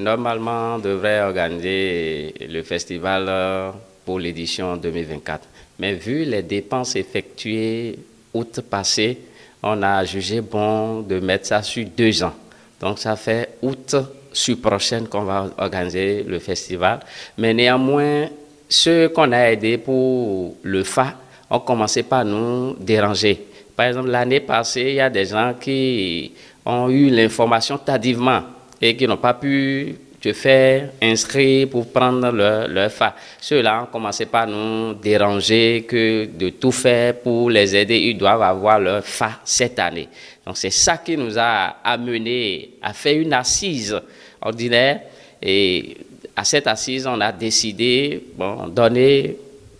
normalement, on devrait organiser le festival pour l'édition 2024. Mais vu les dépenses effectuées août passé, on a jugé bon de mettre ça sur 2 ans. Donc ça fait août sur prochaine qu'on va organiser le festival. Mais néanmoins, ceux qu'on a aidés pour le FA ont commencé par nous déranger. Par exemple, l'année passée, il y a des gens qui ont eu l'information tardivement et qui n'ont pas pu se faire inscrire pour prendre leur FA. Ceux-là ont commencé par nous déranger que de tout faire pour les aider. Ils doivent avoir leur FA cette année. Donc c'est ça qui nous a amené à faire une assise ordinaire. Et à cette assise, on a décidé de donner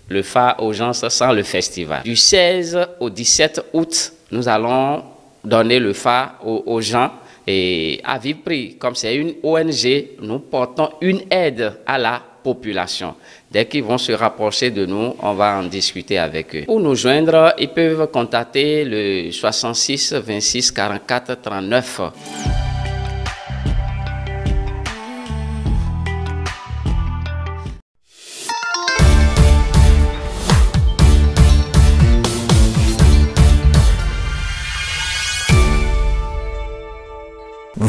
le FA aux gens sans le festival. Du 16 au 17 août, nous allons donner le FA aux gens. Et à vive prix, comme c'est une ONG, nous portons une aide à la population. Dès qu'ils vont se rapprocher de nous, on va en discuter avec eux. Pour nous joindre, ils peuvent contacter le 66 26 44 39.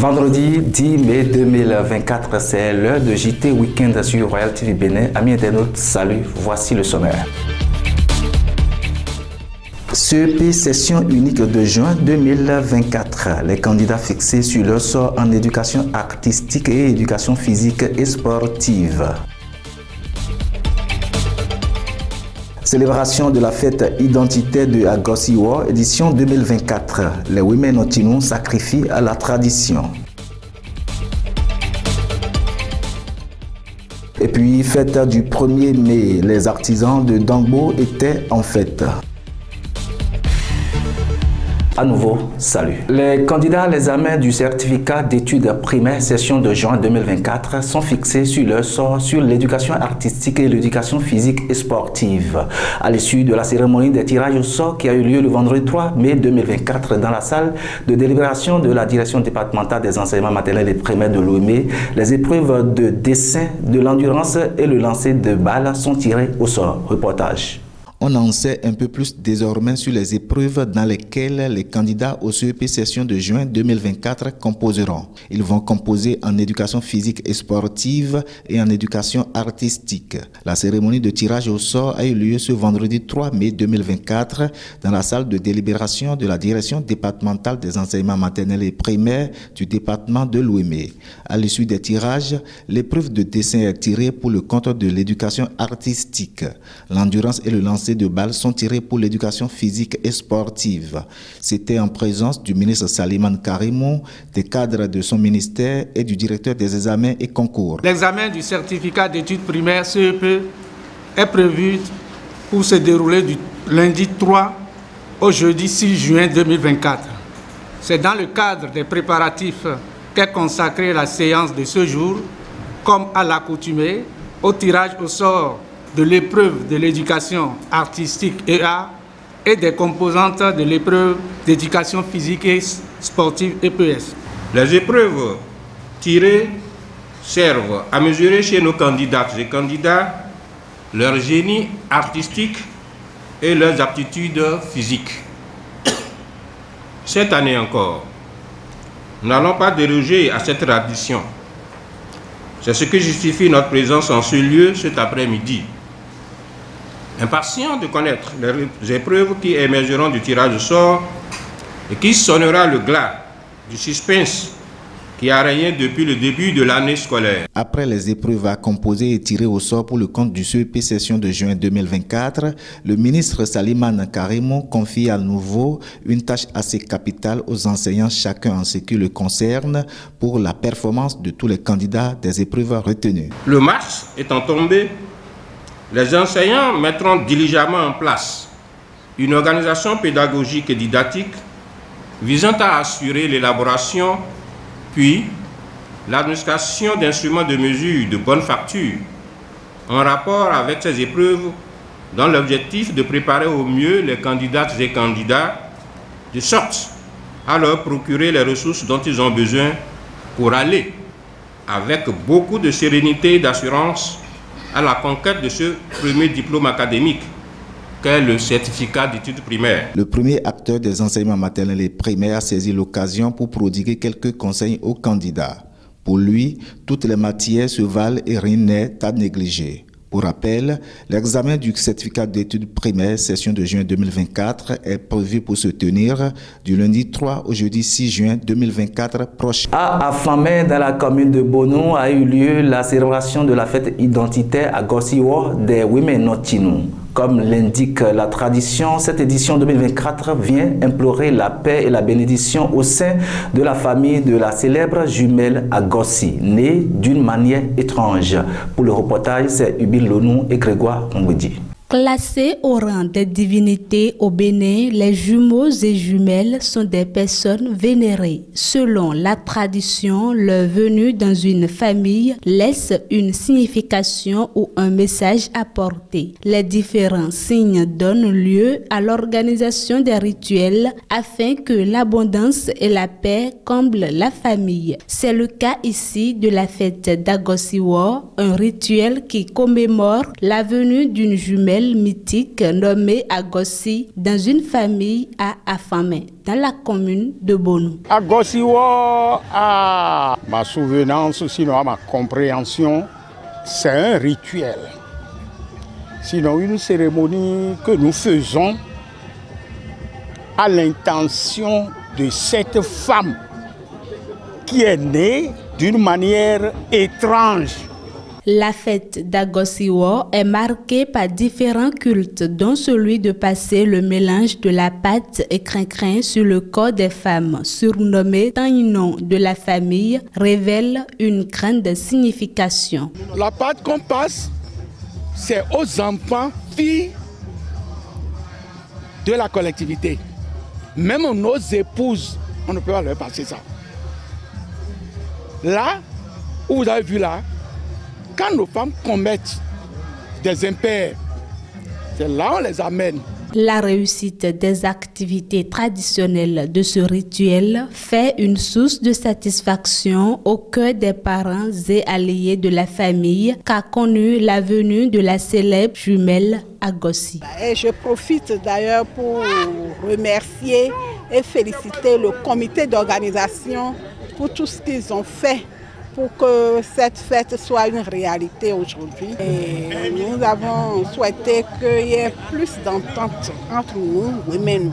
Vendredi 10 mai 2024, c'est l'heure de JT Week-end sur Royal TV Bénin. Amis internautes, salut, voici le sommaire. CEP session unique de juin 2024. Les candidats fixés sur leur sort en éducation artistique et éducation physique et sportive. Célébration de la fête identitaire de Agosiwo, édition 2024. Les Women Otinu sacrifient à la tradition. Et puis, fête du 1er mai, les artisans de Dangbo étaient en fête. À nouveau, salut. Les candidats à l'examen du certificat d'études primaires session de juin 2024 sont fixés sur leur sort sur l'éducation artistique et l'éducation physique et sportive. À l'issue de la cérémonie des tirages au sort qui a eu lieu le vendredi 3 mai 2024 dans la salle de délibération de la direction départementale des enseignements maternels et primaires de l'OME, les épreuves de dessin, de l'endurance et le lancer de balles sont tirées au sort. Reportage. On en sait un peu plus désormais sur les épreuves dans lesquelles les candidats au CEP session de juin 2024 composeront. Ils vont composer en éducation physique et sportive et en éducation artistique. La cérémonie de tirage au sort a eu lieu ce vendredi 3 mai 2024 dans la salle de délibération de la direction départementale des enseignements maternels et primaires du département de l'Ouémé. À l'issue des tirages, l'épreuve de dessin est tirée pour le compte de l'éducation artistique. L'endurance et le lancer de balles sont tirés pour l'éducation physique et sportive. C'était en présence du ministre Saliman Karimou, des cadres de son ministère et du directeur des examens et concours. L'examen du certificat d'études primaires CEP est prévu pour se dérouler du lundi 3 au jeudi 6 juin 2024. C'est dans le cadre des préparatifs qu'est consacrée la séance de ce jour, comme à l'accoutumée, au tirage au sort de l'épreuve de l'éducation artistique EA et des composantes de l'épreuve d'éducation physique et sportive EPS. Les épreuves tirées servent à mesurer chez nos candidates et candidats leur génie artistique et leurs aptitudes physiques. Cette année encore, nous n'allons pas déroger à cette tradition. C'est ce que justifie notre présence en ce lieu cet après-midi. Impatient de connaître les épreuves qui émergeront du tirage au sort et qui sonnera le glas du suspense qui a régné depuis le début de l'année scolaire. Après les épreuves à composer et tirées au sort pour le compte du CEP session de juin 2024, le ministre Saliman Karimou confie à nouveau une tâche assez capitale aux enseignants, chacun en ce qui le concerne, pour la performance de tous les candidats des épreuves retenues. Le match étant tombé, les enseignants mettront diligemment en place une organisation pédagogique et didactique visant à assurer l'élaboration puis l'administration d'instruments de mesure de bonne facture en rapport avec ces épreuves dans l'objectif de préparer au mieux les candidates et candidats de sorte à leur procurer les ressources dont ils ont besoin pour aller avec beaucoup de sérénité et d'assurance à la conquête de ce premier diplôme académique qu'est le certificat d'études primaires. Le premier acteur des enseignements maternels et primaires a saisi l'occasion pour prodiguer quelques conseils aux candidats. Pour lui, toutes les matières se valent et rien n'est à négliger. Pour rappel, l'examen du certificat d'études primaires session de juin 2024 est prévu pour se tenir du lundi 3 au jeudi 6 juin 2024 prochain. À Afamé, dans la commune de Bono, a eu lieu la célébration de la fête identitaire à Gossiwo des Women Notinu. Comme l'indique la tradition, cette édition 2024 vient implorer la paix et la bénédiction au sein de la famille de la célèbre jumelle Agossi, née d'une manière étrange. Pour le reportage, c'est Ubin Lonou et Grégoire Ngoudi. Classés au rang des divinités au Bénin, les jumeaux et jumelles sont des personnes vénérées. Selon la tradition, leur venue dans une famille laisse une signification ou un message à porter. Les différents signes donnent lieu à l'organisation des rituels afin que l'abondance et la paix comblent la famille. C'est le cas ici de la fête d'Agossiwo, un rituel qui commémore la venue d'une jumelle mythique nommée Agossi dans une famille à Afamé, dans la commune de Bono. Agossiwo, à ma souvenance, sinon à ma compréhension, c'est un rituel. Sinon une cérémonie que nous faisons à l'intention de cette femme qui est née d'une manière étrange. La fête d'Agossiwo est marquée par différents cultes, dont celui de passer le mélange de la pâte et crin-crin sur le corps des femmes, surnommé Tagnon de la famille, révèle une grande signification. La pâte qu'on passe, c'est aux enfants, filles de la collectivité. Même nos épouses, on ne peut pas leur passer ça. Là, où vous avez vu là, quand nos femmes commettent des impairs, c'est là on les amène. La réussite des activités traditionnelles de ce rituel fait une source de satisfaction au cœur des parents et alliés de la famille qu'a connu la venue de la célèbre jumelle Agossi. Et je profite d'ailleurs pour remercier et féliciter le comité d'organisation pour tout ce qu'ils ont fait pour que cette fête soit une réalité aujourd'hui. Et nous avons souhaité qu'il y ait plus d'entente entre nous, Wemenu.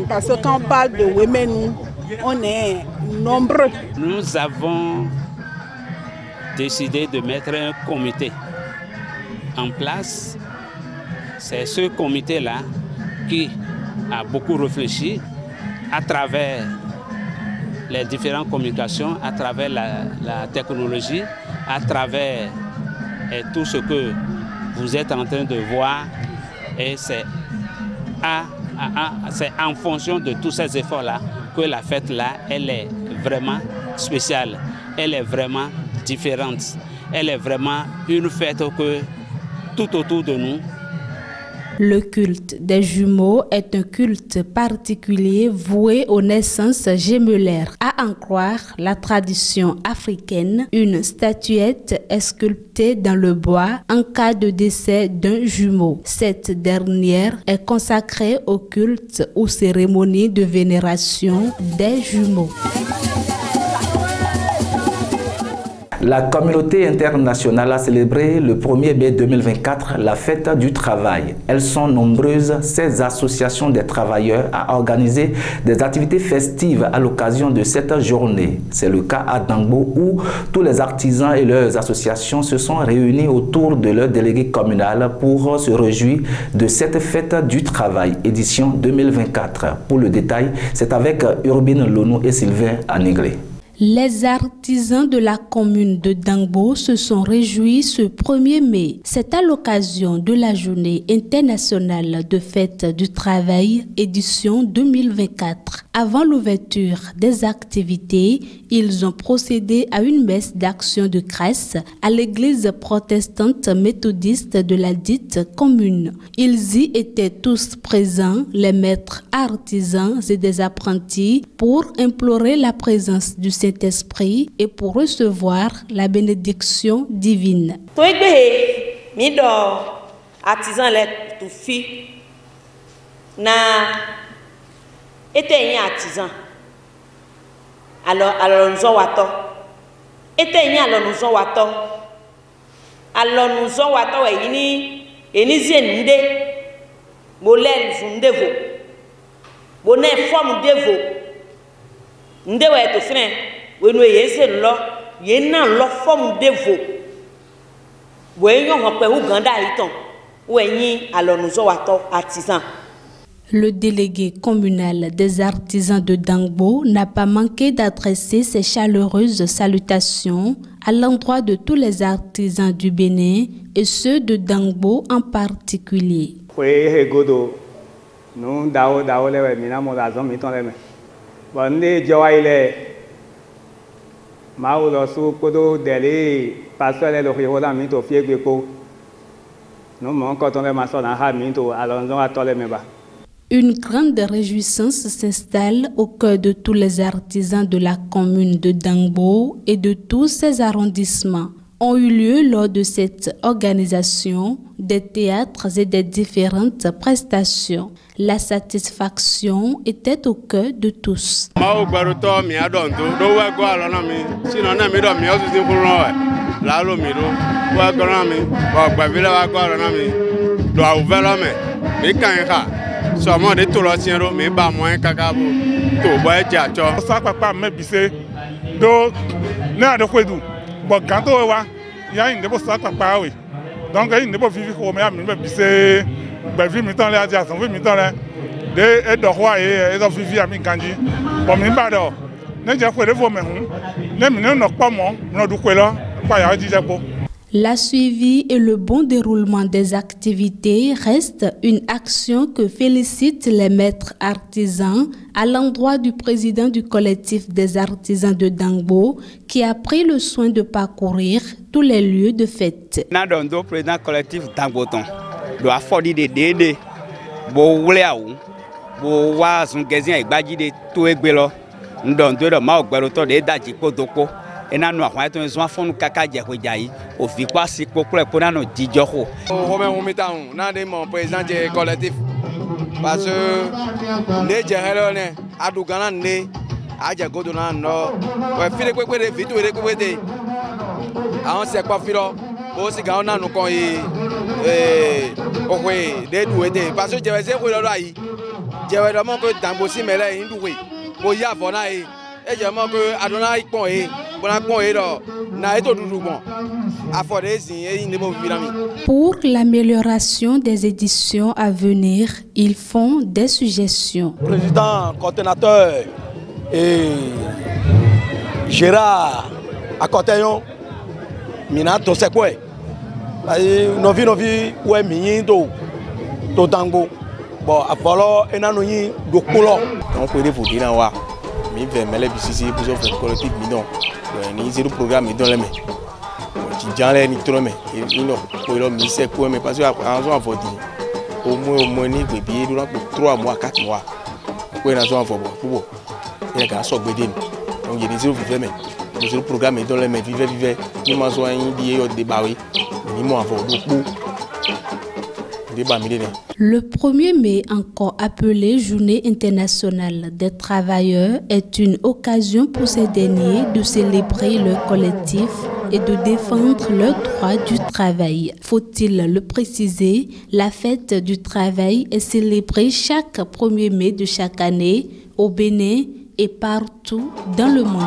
Parce que quand on parle de Wemenu, on est nombreux. Nous avons décidé de mettre un comité en place. C'est ce comité-là qui a beaucoup réfléchi à travers les différentes communications, à travers la technologie, à travers tout ce que vous êtes en train de voir. Et c'est en fonction de tous ces efforts-là que la fête-là, elle est vraiment spéciale, elle est vraiment différente. Elle est vraiment une fête que tout autour de nous. Le culte des jumeaux est un culte particulier voué aux naissances gémellaires. À en croire la tradition africaine, une statuette est sculptée dans le bois en cas de décès d'un jumeau. Cette dernière est consacrée au culte ou cérémonie de vénération des jumeaux. La communauté internationale a célébré le 1er mai 2024 la fête du travail. Elles sont nombreuses, ces associations des travailleurs, à organiser des activités festives à l'occasion de cette journée. C'est le cas à Dangbo où tous les artisans et leurs associations se sont réunis autour de leur délégué communal pour se réjouir de cette fête du travail, édition 2024. Pour le détail, c'est avec Urbine Lonou et Sylvain Aniglé. Les artisans de la commune de Dangbo se sont réjouis ce 1er mai. C'est à l'occasion de la journée internationale de fête du travail, édition 2024. Avant l'ouverture des activités, ils ont procédé à une messe d'action de grâce à l'église protestante méthodiste de la dite commune. Ils y étaient tous présents, les maîtres artisans et des apprentis, pour implorer la présence du Seigneur Saint-Esprit et pour recevoir la bénédiction divine. Artisan les tout fi na était un artisan alors nous wato était alors nous wato eni ziende bolel zundevo boné forme devo ndewe to frère we no yese lo ye na lo forme devo we yon ho pe Uganda iton. Le délégué communal des artisans de Dangbo n'a pas manqué d'adresser ses chaleureuses salutations à l'endroit de tous les artisans du Bénin et ceux de Dangbo en particulier. Une grande réjouissance s'installe au cœur de tous les artisans de la commune de Dangbo et de tous ses arrondissements. Ont eu lieu lors de cette organisation des théâtres et des différentes prestations. La satisfaction était au cœur de tous. La suivi et le bon déroulement des activités reste une action que félicitent les maîtres artisans à l'endroit du président du collectif des artisans de Dangbo qui a pris le soin de parcourir tous les lieux de fête. Le président collectif Dangbo doit faire des délais pour voir son gazin et badji de tout égbelo. Nous donnons de ma gueroto de daji kodoko. Et nous avons fait un fonds de caca de au Victoire, c'est pour que nous disions. Mon président du collectif. Parce que les Jérélones, à Dougana, à Diagodona, non. Philippe, vite, on sait quoi faire. Aussi, quand on a nos coins, des doués, parce que j'avais zéro là, j'avais vraiment que dans aussi, mais là, il doué. Pour y avoir, et j'avais que Adonai Point. Pour l'amélioration des éditions à venir, ils font des suggestions. Président, coordonnateur et Gérard à Cotéon, Minato Sekwe, Novi, ouais, Minto, Totango, bon, à falloir un anoï de couleur. On peut vous dire, mi ve mele bisisi pour faire collectif bidon ni zéro programme dans les mains ti janle ni trop mais il no ko lo mi se ko mais parce que en zone vote au moins ni be bi durant 3 mois 4 mois ko na zone vote pour il ga so gbede donc il zéro vivre mais zéro programme dans les mains vive ni ma so yin di yo débat oui ni mo avons beaucoup. Le 1er mai, encore appelé Journée internationale des travailleurs, est une occasion pour ces derniers de célébrer leur collectif et de défendre leurs droits du travail. Faut-il le préciser, la fête du travail est célébrée chaque 1er mai de chaque année au Bénin et partout dans le monde.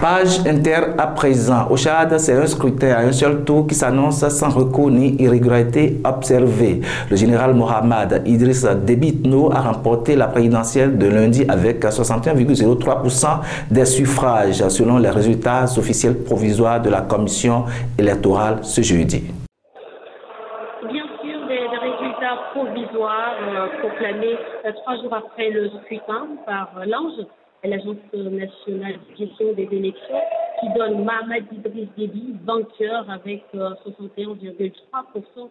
Page Inter à présent. Au Tchad, c'est un scrutin à un seul tour qui s'annonce sans recours ni irrégularité observée. Le général Mohamed Idriss Déby Itno a remporté la présidentielle de lundi avec 61,03% des suffrages selon les résultats officiels provisoires de la commission électorale ce jeudi. Bien sûr, des résultats provisoires proclamés 3 jours après le scrutin par l'ANGE, l'Agence nationale de gestion des élections, qui donne Mahamat Idriss Déby vainqueur avec 61,3%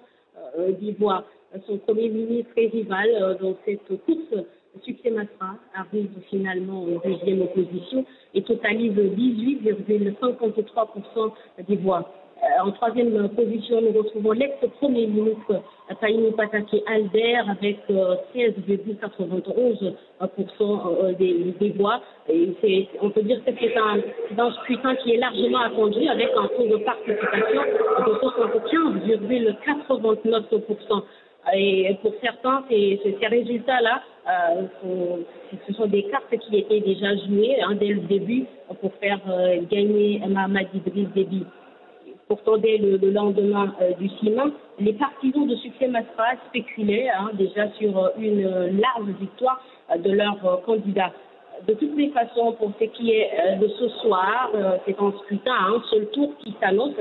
des voix. Son premier ministre et rival dans cette course, Succès Masra, arrive finalement en deuxième position et totalise 18,53% des voix. En troisième position, nous retrouvons l'ex-premier ministre Taïnou Patake Albert avec 16,91% des voix. Et on peut dire que c'est un scrutin qui est largement attendu avec un taux de participation de 75,89%. Et pour certains, ces résultats-là, ce sont des cartes qui étaient déjà jouées dès le début pour faire gagner Mahamat Idriss Déby. Pourtant, dès le lendemain du 6 mai, les partisans de Succès Masra spéculaient déjà sur une large victoire de leur candidat. De toutes les façons, pour ce qui est de ce soir, c'est un scrutin à un seul tour qui s'annonce.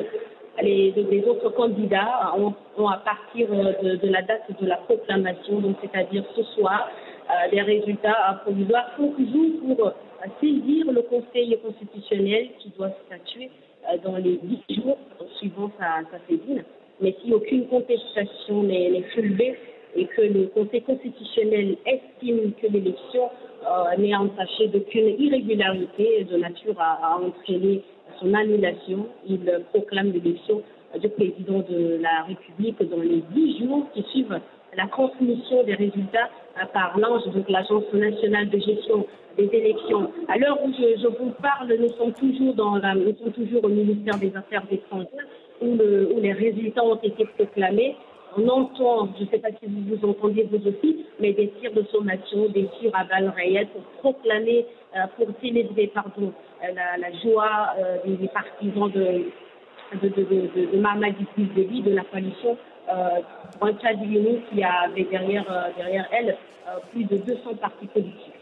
Les autres candidats ont à partir de la date de la proclamation, donc c'est-à-dire ce soir, des résultats provisoires. Il faut toujours pour saisir le Conseil constitutionnel qui doit statuer dans les 10 jours suivant sa saisine. Mais si aucune contestation n'est soulevée et que le Conseil constitutionnel estime que l'élection n'est entachée d'aucune irrégularité de nature à entraîner son annulation, il proclame l'élection du président de la République dans les 10 jours qui suivent la transmission des résultats par l'ANGE, donc l'Agence nationale de gestion des élections. À l'heure où je vous parle, nous sommes toujours au ministère des Affaires étrangères où les résultats ont été proclamés. On entend, je ne sais pas si vous entendez vous aussi, mais des tirs de sommation, des tirs à balles réelles pour proclamer, pour célébrer la joie des partisans de Mahamat Idriss Déby, de la coalition Brancha Diouni qui avait derrière elle plus de 200 partis politiques.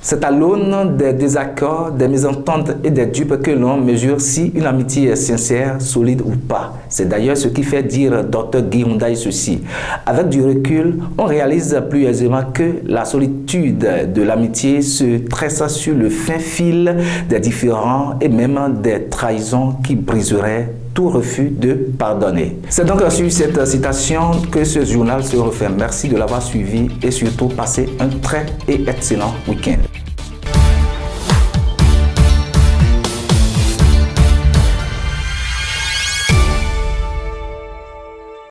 C'est à l'aune des désaccords, des mésententes et des dupes que l'on mesure si une amitié est sincère, solide ou pas. C'est d'ailleurs ce qui fait dire Dr Guy Houndaye ceci. Avec du recul, on réalise plus aisément que la solitude de l'amitié se tresse sur le fin fil des différends et même des trahisons qui briseraient tout refus de pardonner. C'est donc sur cette citation que ce journal se referme. Merci de l'avoir suivi et surtout passez un très et excellent week-end.